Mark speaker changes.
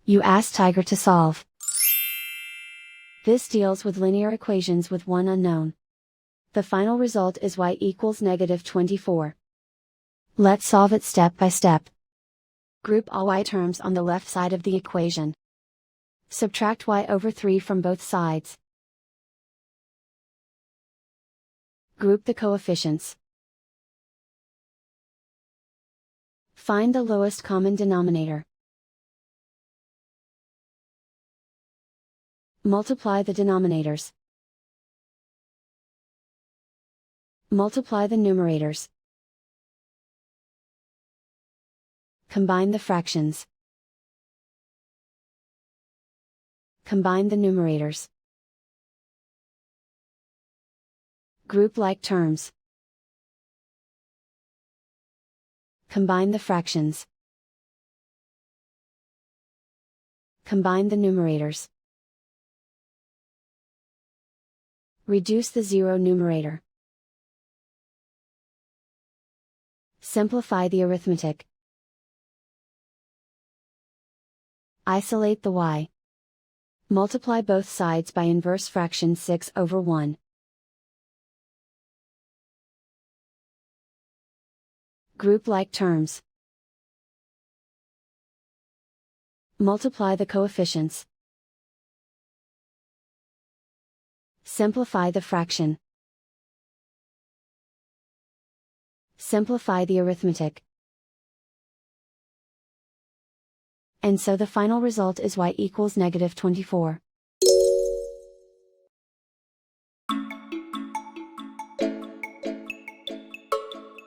Speaker 1: You ask Tiger to solve. This deals with linear equations with one unknown. The final result is y equals -24. Let's solve it step by step. Group all y terms on the left side of the equation. Subtract y over 3 from both sides. Group the coefficients. Find the lowest common denominator. Multiply the denominators. Multiply the numerators. Combine the fractions. Combine the numerators. Group like terms. Combine the fractions. Combine the numerators. Reduce the zero numerator. Simplify the arithmetic. Isolate the y. Multiply both sides by inverse fraction 6/1. Group like terms. Multiply the coefficients. Simplify the fraction. Simplify the arithmetic. And so the final result is y equals -24.